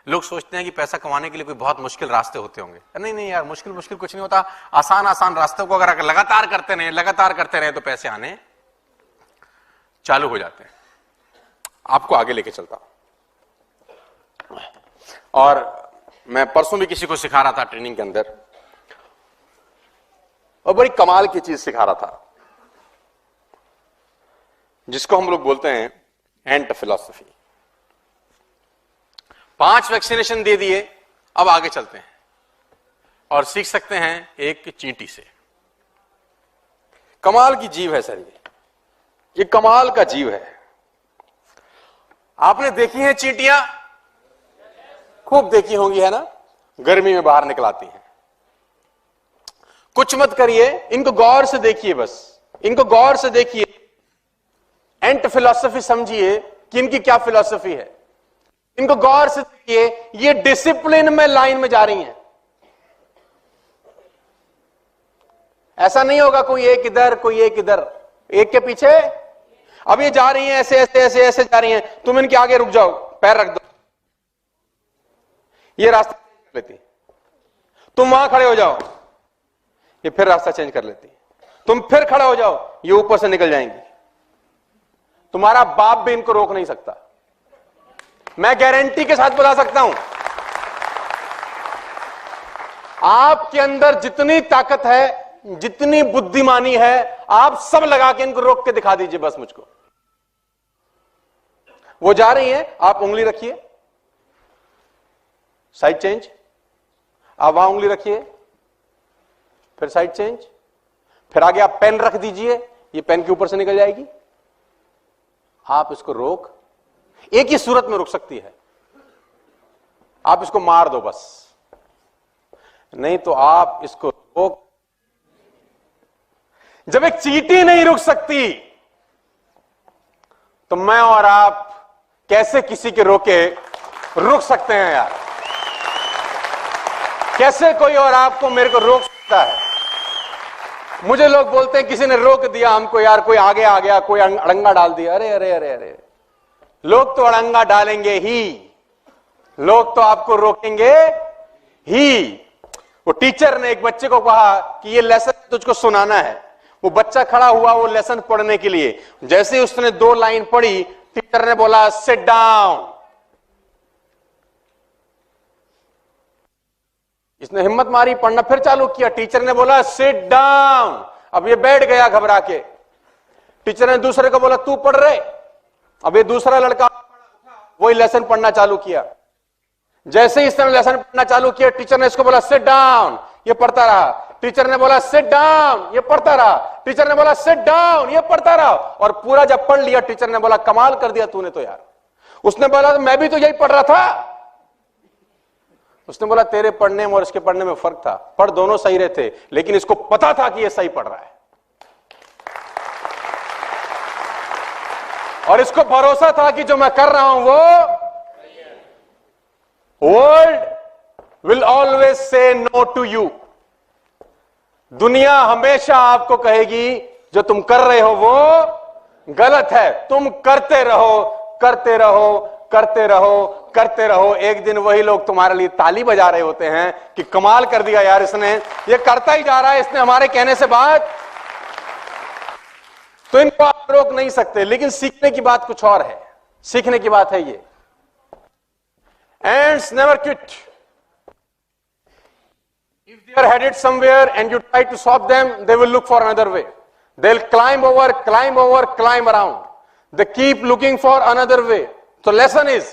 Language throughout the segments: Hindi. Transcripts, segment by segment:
लोग सोचते हैं कि पैसा कमाने के लिए कोई बहुत मुश्किल रास्ते होते होंगे। नहीं नहीं यार, मुश्किल मुश्किल कुछ नहीं होता। आसान आसान रास्तों को अगर लगातार करते रहे तो पैसे आने चालू हो जाते हैं। आपको आगे लेके चलता हूं। और मैं परसों भी किसी को सिखा रहा था ट्रेनिंग के अंदर, और बड़ी कमाल की चीज सिखा रहा था, जिसको हम लोग बोलते हैं एंट फिलॉसफी। 5 वैक्सीनेशन दे दिए, अब आगे चलते हैं और सीख सकते हैं एक चींटी से। कमाल की जीव है सर, ये कमाल का जीव है। आपने देखी है चींटियां? खूब देखी होंगी, है ना? गर्मी में बाहर निकल आती हैं। कुछ मत करिए, इनको गौर से देखिए, बस इनको गौर से देखिए, एंट फिलॉसफी समझिए कि इनकी क्या फिलॉसफी है। इनको गौर से देखिए, ये डिसिप्लिन में लाइन में जा रही हैं। ऐसा नहीं होगा कोई एक इधर कोई एक इधर, एक के पीछे। अब ये जा रही हैं ऐसे ऐसे ऐसे ऐसे जा रही हैं, तुम इनके आगे रुक जाओ, पैर रख दो, ये रास्ता चेंज कर लेती। तुम वहां खड़े हो जाओ, ये फिर रास्ता चेंज कर लेती। तुम फिर खड़े हो जाओ, ये ऊपर से निकल जाएंगी। तुम्हारा बाप भी इनको रोक नहीं सकता, मैं गारंटी के साथ बता सकता हूं। आपके अंदर जितनी ताकत है, जितनी बुद्धिमानी है, आप सब लगा के इनको रोक के दिखा दीजिए बस मुझको। वो जा रही है, आप उंगली रखिए, साइड चेंज, आप वहां उंगली रखिए, फिर साइड चेंज, फिर आगे आप पेन रख दीजिए, ये पेन के ऊपर से निकल जाएगी। आप इसको रोक, एक ही सूरत में रुक सकती है, आप इसको मार दो बस, नहीं तो आप इसको रोक। जब एक चींटी नहीं रुक सकती तो मैं और आप कैसे किसी के रोके रुक सकते हैं यार? कैसे कोई और आपको मेरे को रोक सकता है? मुझे लोग बोलते हैं किसी ने रोक दिया हमको यार, कोई आगे आ गया, कोई अड़ंगा डाल दिया। अरे अरे अरे अरे, लोग तो अड़ंगा डालेंगे ही, लोग तो आपको रोकेंगे ही। वो टीचर ने एक बच्चे को कहा कि ये लेसन तुझको सुनाना है। वो बच्चा खड़ा हुआ वो लेसन पढ़ने के लिए, जैसे ही उसने 2 लाइन पढ़ी, टीचर ने बोला सिट डाउन। इसने हिम्मत मारी, पढ़ना फिर चालू किया, टीचर ने बोला सिट डाउन। अब ये बैठ गया घबरा के। टीचर ने दूसरे को बोला तू पढ़ रहे। अब ये दूसरा लड़का वही लेसन पढ़ना चालू किया। जैसे ही इसने लेसन पढ़ना चालू किया, टीचर ने इसको बोला सिट डाउन, ये पढ़ता रहा। टीचर ने बोला सिट डाउन, ये पढ़ता रहा। टीचर ने बोला सिट डाउन, ये पढ़ता रहा। और पूरा जब पढ़ लिया, टीचर ने बोला कमाल कर दिया तूने तो यार। उसने बोला मैं भी तो यही पढ़ रहा था। उसने बोला तेरे पढ़ने में और इसके पढ़ने में फर्क था, पढ़ दोनों सही रहे थे, लेकिन इसको पता था कि ये सही पढ़ रहा है, और इसको भरोसा था कि जो मैं कर रहा हूं वो world will always say no to you. दुनिया हमेशा आपको कहेगी जो तुम कर रहे हो वो गलत है। तुम करते रहो, करते रहो, करते रहो, करते रहो। एक दिन वही लोग तुम्हारे लिए ताली बजा रहे होते हैं कि कमाल कर दिया यार इसने, ये करता ही जा रहा है, इसने हमारे कहने से बात। तो इनको आप रोक नहीं सकते। लेकिन सीखने की बात कुछ और है। सीखने की बात है ये, ants never quit. If they are headed somewhere and you try to stop them, they will look for another way. They'll climb over, climb over, climb around. They keep looking for another way. So lesson is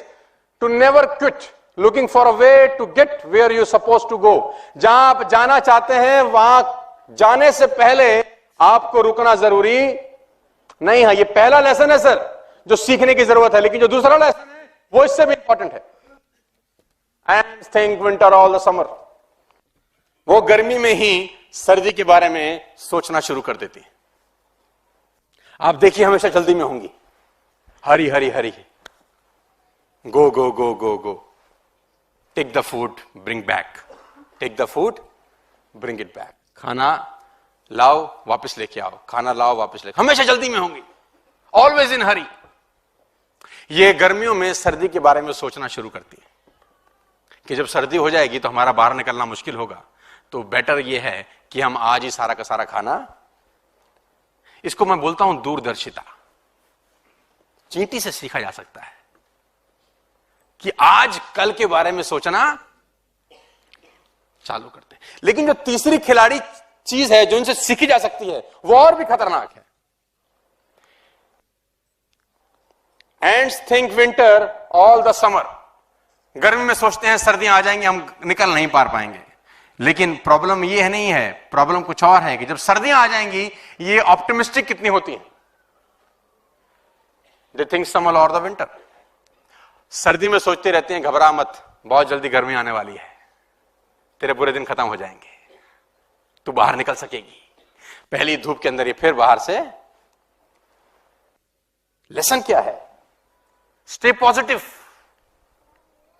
to never quit looking for a way to get where you're supposed to go. जहां आप जाना चाहते हैं वहां जाने से पहले आपको रुकना जरूरी नहीं है। ये पहला लेसन है सर जो सीखने की जरूरत है, लेकिन जो दूसरा लेसन है वो इससे भी इंपॉर्टेंट है। Ants think winter all the summer. वो गर्मी में ही सर्दी के बारे में सोचना शुरू कर देती है। आप देखिए हमेशा जल्दी में होंगी, hurry hurry hurry, go go go go go, take the food bring back, take the food bring it back. खाना लाओ वापस लेके आओ, खाना लाओ वापस लेके, हमेशा जल्दी में होंगी, ऑलवेज इन हरी। ये गर्मियों में सर्दी के बारे में सोचना शुरू करती है। कि जब सर्दी हो जाएगी तो हमारा बाहर निकलना मुश्किल होगा, तो बेटर यह है कि हम आज ही सारा का सारा खाना, इसको मैं बोलता हूं दूरदर्शिता। चींटी से सीखा जा सकता है कि आज कल के बारे में सोचना चालू करते हैं। लेकिन जो तीसरी खिलाड़ी चीज है जो इनसे सीखी जा सकती है, वो और भी खतरनाक है। Ends think winter all the summer. गर्मी में सोचते हैं सर्दियां आ जाएंगी, हम निकल नहीं पाएंगे। लेकिन प्रॉब्लम ये नहीं है, प्रॉब्लम कुछ और है कि जब सर्दियां आ जाएंगी, ये ऑप्टिमिस्टिक कितनी होती हैं। दे थिंक समर और द विंटर। सर्दी में सोचते रहते हैं घबरा मत, बहुत जल्दी गर्मी आने वाली है, तेरे बुरे दिन खत्म हो जाएंगे, तू बाहर निकल सकेगी। पहली धूप के अंदर ये फिर बाहर से। लेसन क्या है? Stay positive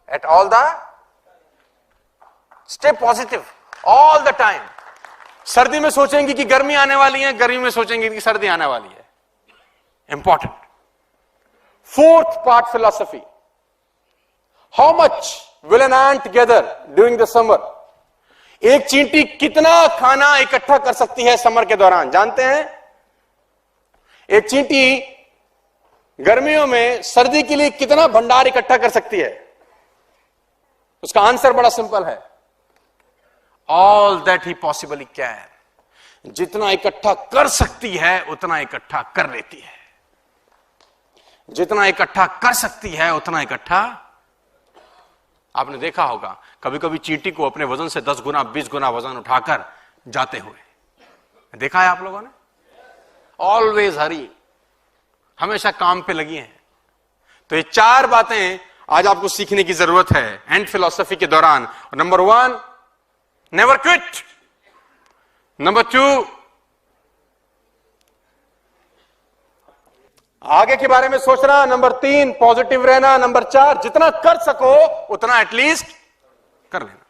at all the, stay positive all the time. सर्दी में सोचेंगे कि गर्मी आने वाली है, गर्मी में सोचेंगे कि सर्दी आने वाली है। Important. Fourth part philosophy, how much will an ant gather during the summer. एक चींटी कितना खाना इकट्ठा कर सकती है समर के दौरान, जानते हैं? एक चींटी गर्मियों में सर्दी के लिए कितना भंडार इकट्ठा कर सकती है? उसका आंसर बड़ा सिंपल है, all that he possibly can. जितना इकट्ठा कर सकती है उतना इकट्ठा कर लेती है। जितना इकट्ठा कर सकती है उतना इकट्ठा। आपने देखा होगा कभी कभी चींटी को अपने वजन से 10 गुना 20 गुना वजन उठाकर जाते हुए देखा है आप लोगों ने। ऑलवेज हरी, हमेशा काम पे लगी हैं। तो ये 4 बातें आज आपको सीखने की जरूरत है एंड फिलॉसफी के दौरान। Number 1, never quit. नंबर 2, आगे के बारे में सोचना। नंबर 3, पॉजिटिव रहना। नंबर 4, जितना कर सको उतना एटलीस्ट कर लेना।